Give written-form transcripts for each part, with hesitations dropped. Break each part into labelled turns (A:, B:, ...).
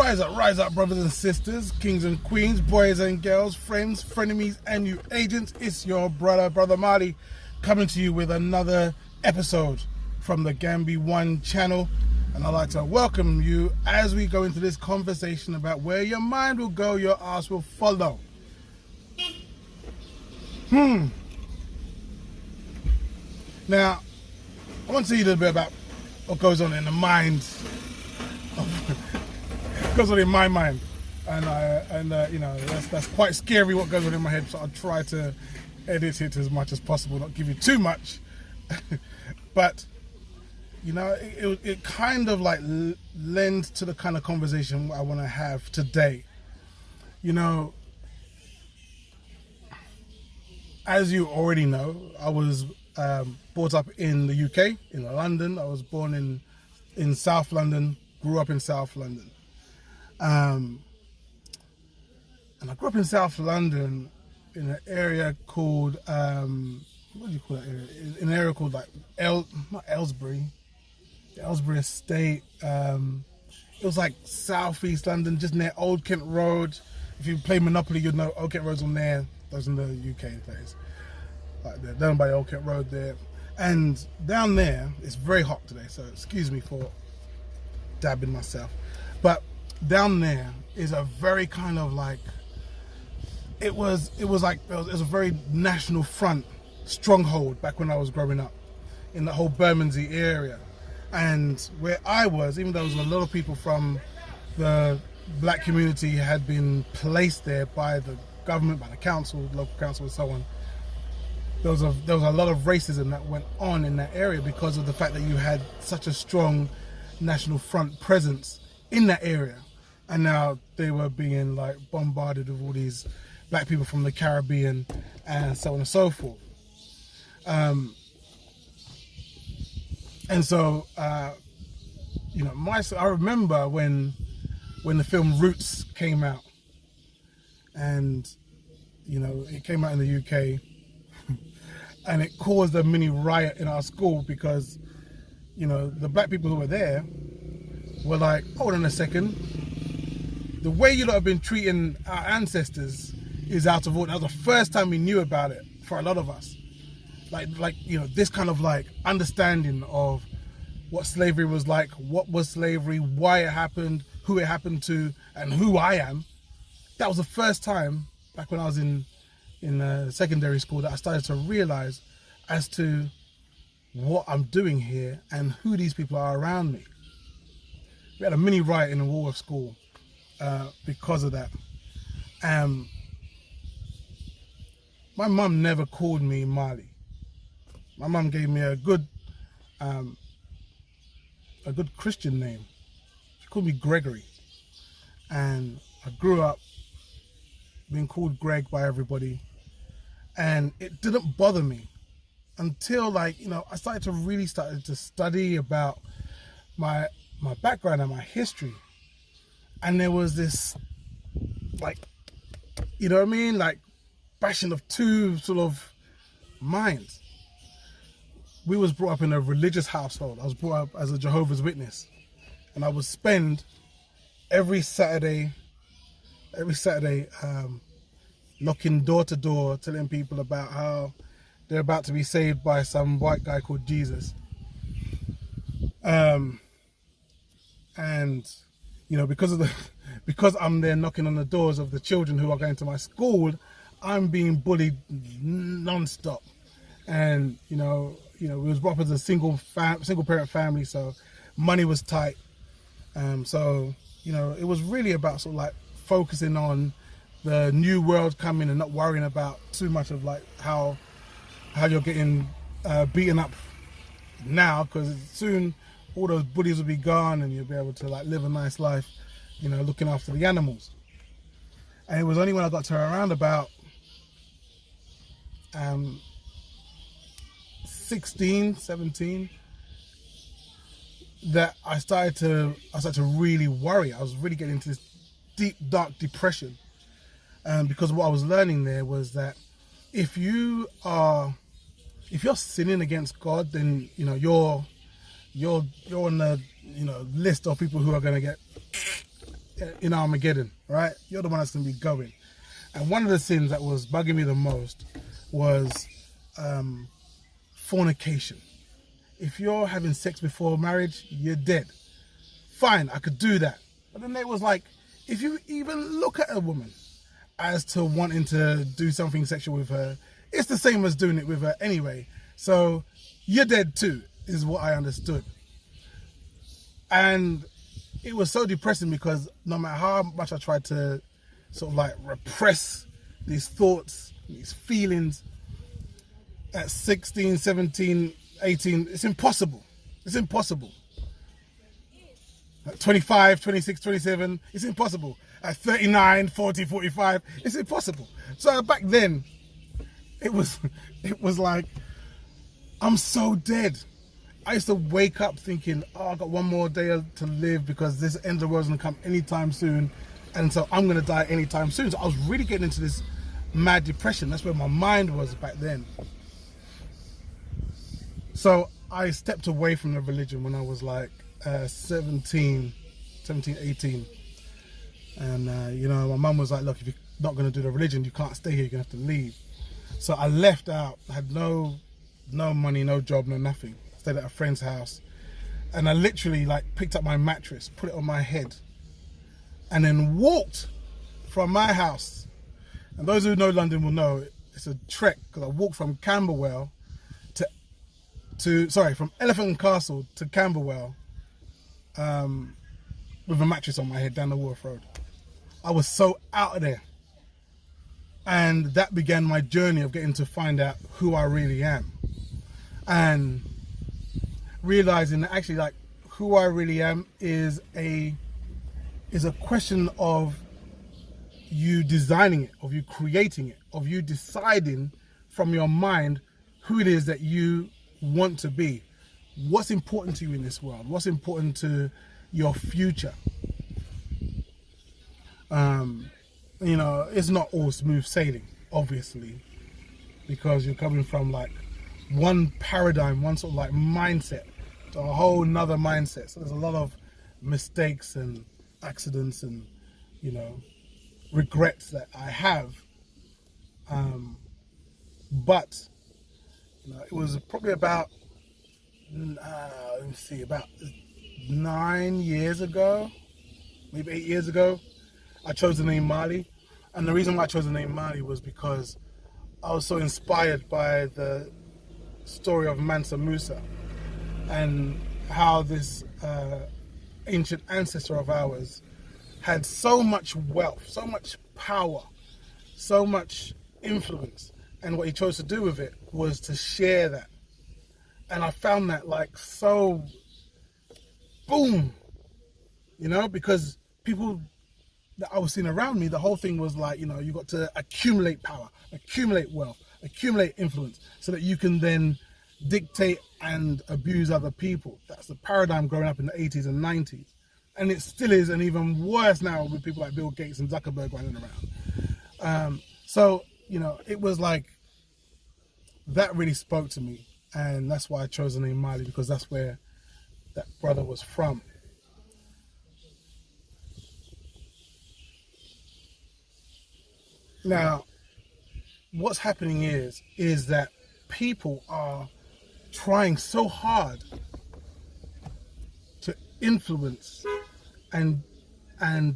A: Rise up, brothers and sisters, kings and queens, boys and girls, friends, frenemies, and new agents. It's your brother Marty, coming to you with another episode from the Gambi One channel. And I'd like to welcome you as we go into this conversation about where your mind will go, your ass will follow. Now, I want to tell you a little bit about what goes on in the mind goes on in my mind, and you know, that's quite scary what goes on in my head, so I'll try to edit it as much as possible, not give you too much. But you know, it kind of like lends to the kind of conversation I want to have today. You know, as you already know, I was brought up in the UK, in London. I was born in South London, grew up in South London. And I grew up in South London in an area called, what do you call that area? In an area called like, not Aylesbury, the Aylesbury Estate. It was like southeast London, just near Old Kent Road. If you play Monopoly, you'd know Old Kent Road's on there. Those in the UK place. Like they're down by Old Kent Road there. And down there, it's very hot today, so excuse me for dabbing myself. But down there is a very kind of like, it was a very National Front stronghold back when I was growing up in the whole Bermondsey area. And where I was, even though there was a lot of people from the black community had been placed there by the government, by the council, local council and so on, there was a lot of racism that went on in that area because of the fact that you had such a strong National Front presence in that area. And now they were being like bombarded with all these black people from the Caribbean and so on and so forth. And so, you know, I remember when the film Roots came out, and, you know, it came out in the UK, and it caused a mini riot in our school because, you know, the black people who were there were like, hold on a second, the way you lot have been treating our ancestors is out of order. That was the first time we knew about it for a lot of us. Like you know, this kind of like understanding of what slavery was like, what was slavery, why it happened, who it happened to, and who I am. That was the first time back when I was in secondary school that I started to realize as to what I'm doing here and who these people are around me. We had a mini riot in the wall of school because of that. My mum never called me Marley. My mum gave me a good Christian name. She called me Gregory. And I grew up being called Greg by everybody. And it didn't bother me until, like, you know, I started to study about my background and my history. And there was this, like, you know what I mean? Like, bashing of two sort of minds. We was brought up in a religious household. I was brought up as a Jehovah's Witness. And I would spend every Saturday, knocking door to door, telling people about how they're about to be saved by some white guy called Jesus. And you know, because I'm there knocking on the doors of the children who are going to my school, I'm being bullied non-stop. And you know, we was brought up as a single parent family, so money was tight. So you know, it was really about sort of like focusing on the new world coming and not worrying about too much of like how you're getting beaten up now, because soon all those bullies will be gone and you'll be able to like live a nice life, you know, looking after the animals. And it was only when I got to around about 16, 17 that I started to really worry. I was really getting into this deep, dark depression. Because what I was learning there was that if you're sinning against God, then you know you're on the list of people who are going to get in Armageddon, right? You're the one that's going to be going. And one of the sins that was bugging me the most was fornication. If you're having sex before marriage, you're dead. Fine, I could do that. But then it was like, if you even look at a woman as to wanting to do something sexual with her, it's the same as doing it with her anyway. So you're dead too, is what I understood. And it was so depressing because no matter how much I tried to sort of like repress these thoughts, these feelings, at 16, 17, 18, it's impossible. It's impossible. At 25, 26, 27, it's impossible. At 39, 40, 45, it's impossible. So back then, it was like, I'm so dead. I used to wake up thinking, oh, I've got one more day to live because this end of the world's gonna come anytime soon. And so I'm gonna die anytime soon. So I was really getting into this mad depression. That's where my mind was back then. So I stepped away from the religion when I was like 17, 18. And you know, my mum was like, look, if you're not gonna do the religion, you can't stay here, you're gonna have to leave. So I left out, I had no money, no job, no nothing. Stayed at a friend's house. And I literally like picked up my mattress, put it on my head, and then walked from my house. And those who know London will know it's a trek, because I walked from Camberwell from Elephant and Castle to Camberwell with a mattress on my head down the Wharf Road. I was so out of there. And that began my journey of getting to find out who I really am. And realizing that actually like who I really am is a question of you designing it, of you creating it, of you deciding from your mind who it is that you want to be. What's important to you in this world? What's important to your future? You know, it's not all smooth sailing, obviously, because you're coming from like one paradigm, one sort of like mindset to a whole nother mindset. So there's a lot of mistakes and accidents and, you know, regrets that I have. But you know, it was probably about about 9 years ago, maybe 8 years ago, I chose the name Marley. And the reason why I chose the name Marley was because I was so inspired by the story of Mansa Musa and how this ancient ancestor of ours had so much wealth, so much power, so much influence, and what he chose to do with it was to share that. And I found that like so boom, you know, because people that I was seeing around me, the whole thing was like, you know, you got to accumulate power, accumulate wealth, accumulate influence so that you can then dictate and abuse other people. That's the paradigm growing up in the 80s and 90s. And it still is, and even worse now with people like Bill Gates and Zuckerberg running around. So, you know, it was like, that really spoke to me. And that's why I chose the name Marley, because that's where that brother was from. Now, what's happening is that people are trying so hard to influence and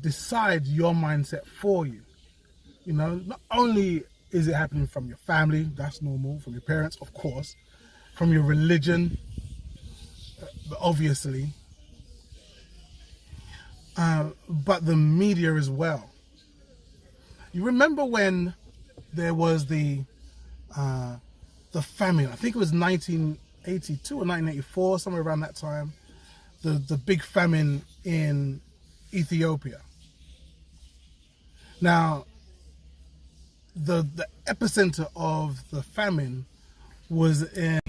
A: decide your mindset for you. You know, not only is it happening from your family, that's normal, from your parents, of course, from your religion, obviously, but the media as well. You remember when there was the famine? I think it was 1982 or 1984, somewhere around that time. The big famine in Ethiopia. Now, the epicenter of the famine was in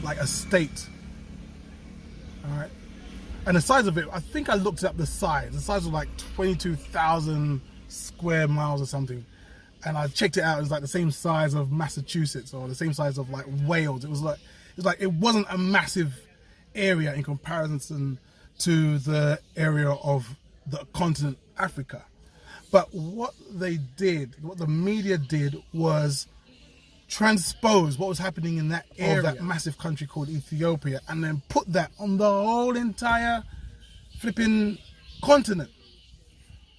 A: like a state. All right, and the size of it, I think I looked up the size. The size was like 22,000 square miles or something, and I checked it out. It was like the same size of Massachusetts or the same size of like Wales. It wasn't a massive area in comparison to the area of the continent Africa. But what they did, what the media did, was transpose what was happening in that area, of that massive country called Ethiopia, and then put that on the whole entire flipping continent.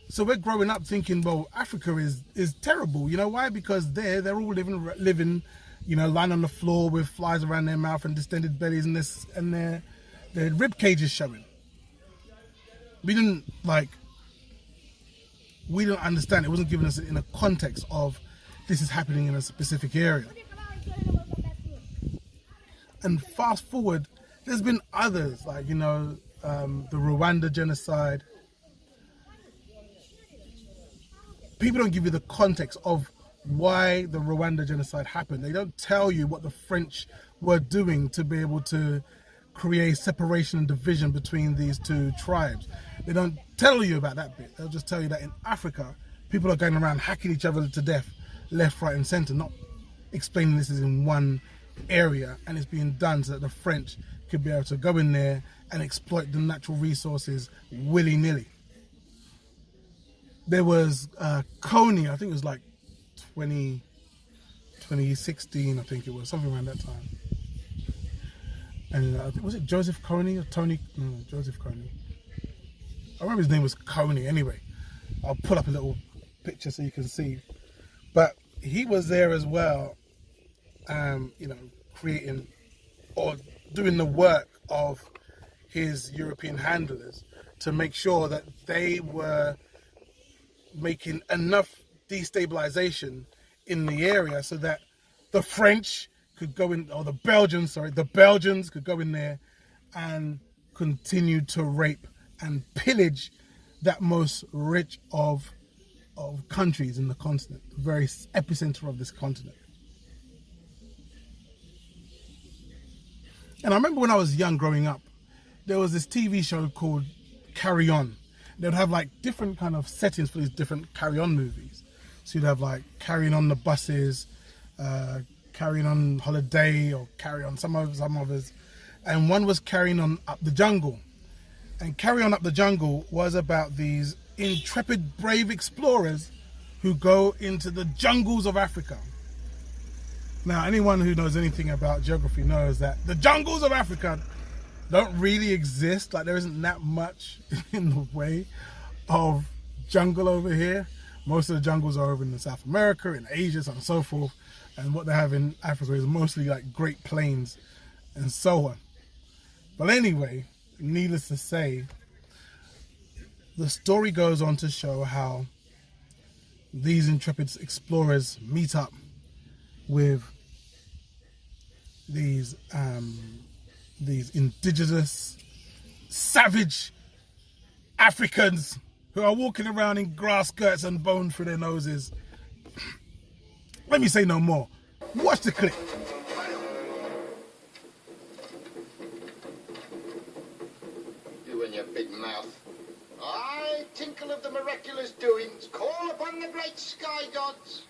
A: So we're growing up thinking, well, Africa is terrible. You know why? Because they're all living, you know, lying on the floor with flies around their mouth and distended bellies, and their rib cages showing. We didn't understand. It wasn't giving us in a context of this is happening in a specific area. And fast forward, there's been others, like, you know, the Rwanda genocide. People don't give you the context of why the Rwanda genocide happened. They don't tell you what the French were doing to be able to create separation and division between these two tribes. They don't tell you about that bit. They'll just tell you that in Africa, people are going around hacking each other to death, left, right, and center, not explaining this is in one area, and it's being done so that the French could be able to go in there and exploit the natural resources willy-nilly. There was Coney, I think it was like 2016, I think it was, something around that time. And was it Joseph Coney or Tony? No, Joseph Coney. I remember his name was Coney anyway. I'll put up a little picture so you can see. But he was there as well, you know, creating or doing the work of his European handlers to make sure that they were making enough destabilization in the area so that the French could go in, or the Belgians could go in there and continue to rape and pillage that most rich of countries in the continent, the very epicenter of this continent. And I remember when I was young growing up, there was this TV show called Carry On. They'd have like different kind of settings for these different Carry On movies. So you'd have like Carrying On the Buses, Carrying On Holiday, or Carry On some others. And one was Carrying On Up the Jungle. And Carry On Up the Jungle was about these intrepid, brave explorers who go into the jungles of Africa. Now, anyone who knows anything about geography knows that the jungles of Africa don't really exist. Like, there isn't that much in the way of jungle over here. Most of the jungles are over in South America, in Asia, so on and so forth. And what they have in Africa is mostly like Great Plains and so on. But anyway, needless to say, the story goes on to show how these intrepid explorers meet up with these indigenous, savage Africans who are walking around in grass skirts and bone through their noses. Let me say no more. Watch the clip.
B: You and your big mouth. I tinkle of the miraculous doings. Call upon the great sky gods.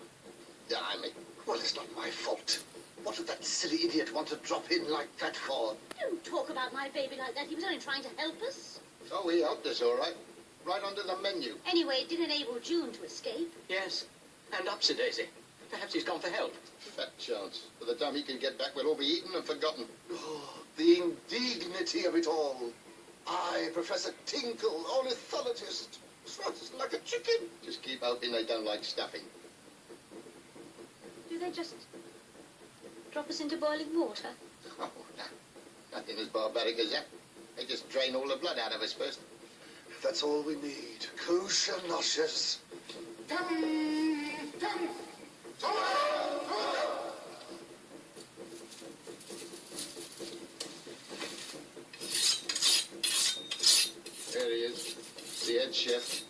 B: Damn it. Well, it's not my fault. What did that silly idiot want to drop in like that for?
C: Don't talk about my baby like that. He was only trying to help us.
B: Oh, he helped us, all right. Right under the menu.
C: Anyway, it did enable June to escape.
D: Yes, and Upsy-daisy. Perhaps he's gone for help.
B: Fat chance. By the time he can get back, we'll all be eaten and forgotten.
E: Oh, the indignity of it all. I, Professor Tinkle, ornithologist, frozen like a chicken.
B: Just keep hoping they don't like stuffing.
C: Do they just drop us into boiling water?
B: Oh, no. Nothing as barbaric as that. They just drain all the blood out of us first.
E: That's all we need. Kosher noshes.
B: There he is, the head chef.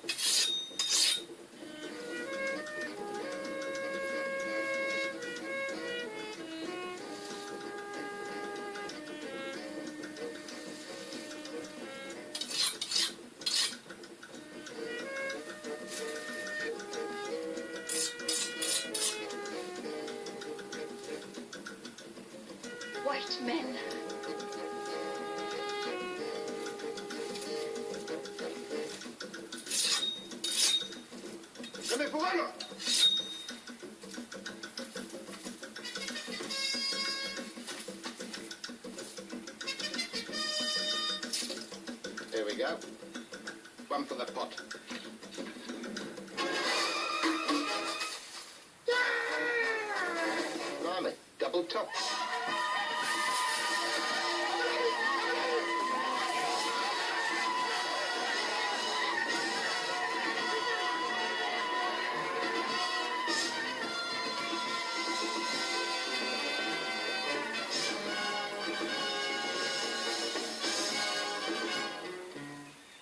C: White men.
E: Bueno.
B: Here we go. One for the pot. Blimey, double top.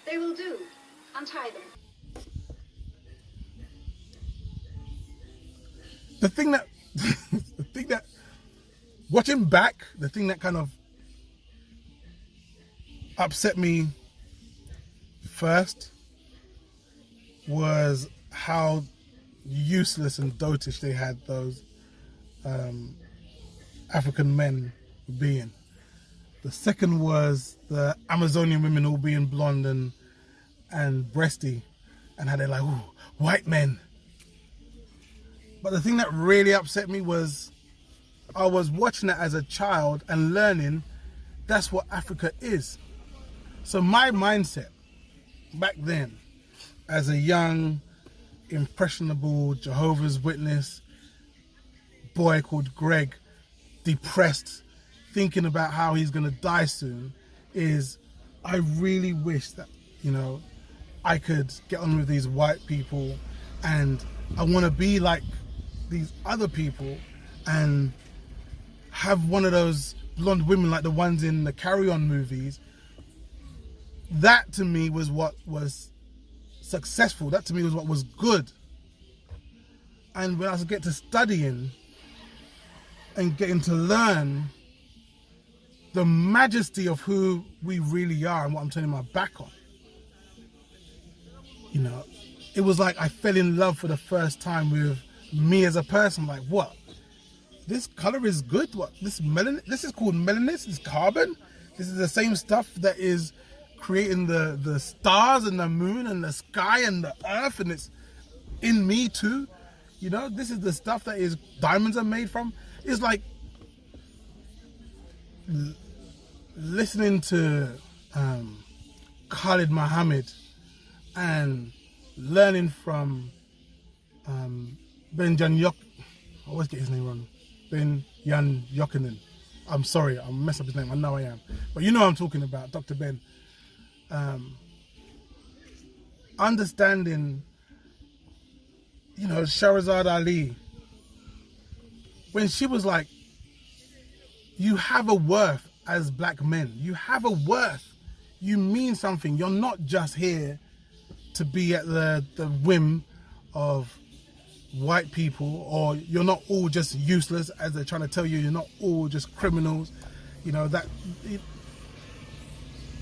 C: They will do. Untie them.
A: The thing that, watching back, the thing that kind of upset me first was how useless and dotish they had those African men being. The second was the Amazonian women all being blonde and breasty, and how they're like, ooh, white men. But the thing that really upset me was I was watching it as a child and learning that's what Africa is. So my mindset back then, as a young, impressionable Jehovah's Witness boy called Greg, depressed, thinking about how he's going to die soon, is I really wish that, you know, I could get on with these white people, and I want to be like these other people and have one of those blonde women like the ones in the Carry On movies. That to me was what was successful. That to me was what was good. And when I get to studying and getting to learn the majesty of who we really are and what I'm turning my back on, you know, it was like I fell in love for the first time with me as a person. Like, what? This color is good? What? This melanin? This is called melanin? This is carbon? This is the same stuff that is creating the stars and the moon and the sky and the earth, and it's in me too. You know, this is the stuff that is diamonds are made from. It's like listening to Khalid Muhammad and learning from Ben Jan Yok. I always get his name wrong. Ben Jan Jokinen. I'm sorry, I messed up his name. I know I am. But you know what I'm talking about, Dr. Ben. Understanding, you know, Shahrazad Ali, when she was like, you have a worth as black men. You have a worth. You mean something. You're not just here to be at the whim of white people, or you're not all just useless, as they're trying to tell you. You're not all just criminals. You know, that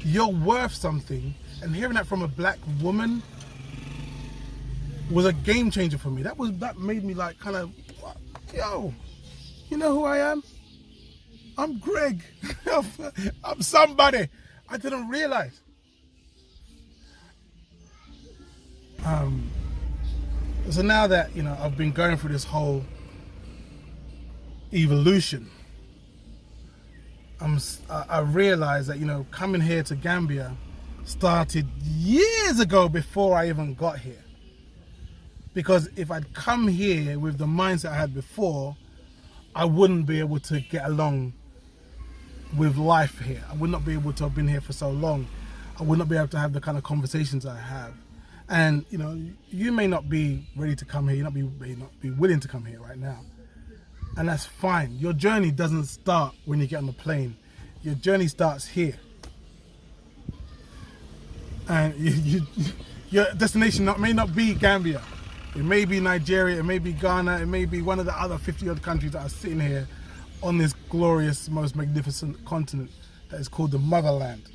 A: you're worth something. And hearing that from a black woman was a game changer for me. That made me like kind of, yo, you know who I am? I'm Greg. I'm somebody. I didn't realize. So now that, you know, I've been going through this whole evolution, I realized that, you know, coming here to Gambia started years ago before I even got here. Because if I'd come here with the mindset I had before, I wouldn't be able to get along with life here. I would not be able to have been here for so long. I would not be able to have the kind of conversations I have. And, you know, you may not be ready to come here. You may not be willing to come here right now. And that's fine. Your journey doesn't start when you get on the plane. Your journey starts here. And your destination may not be Gambia. It may be Nigeria, it may be Ghana, it may be one of the other 50 other countries that are sitting here on this glorious, most magnificent continent that is called the Motherland.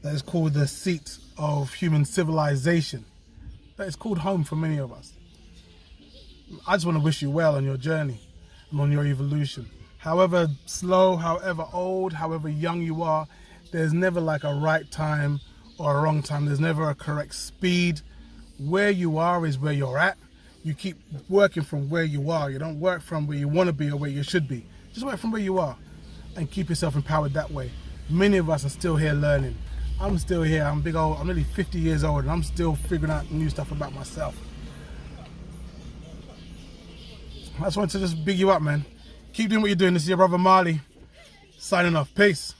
A: That is called the seat of human civilization. That is called home for many of us. I just want to wish you well on your journey and on your evolution. However slow, however old, however young you are, there's never like a right time or a wrong time. There's never a correct speed. Where you are is where you're at, you keep working from where you are. You don't work from where you want to be or where you should be. Just work from where you are and keep yourself empowered that way. Many of us are still here learning. I'm still here. I'm big old. I'm nearly 50 years old and I'm still figuring out new stuff about myself. I just wanted to just big you up, man. Keep doing what you're doing. This is your brother Marley signing off. Peace.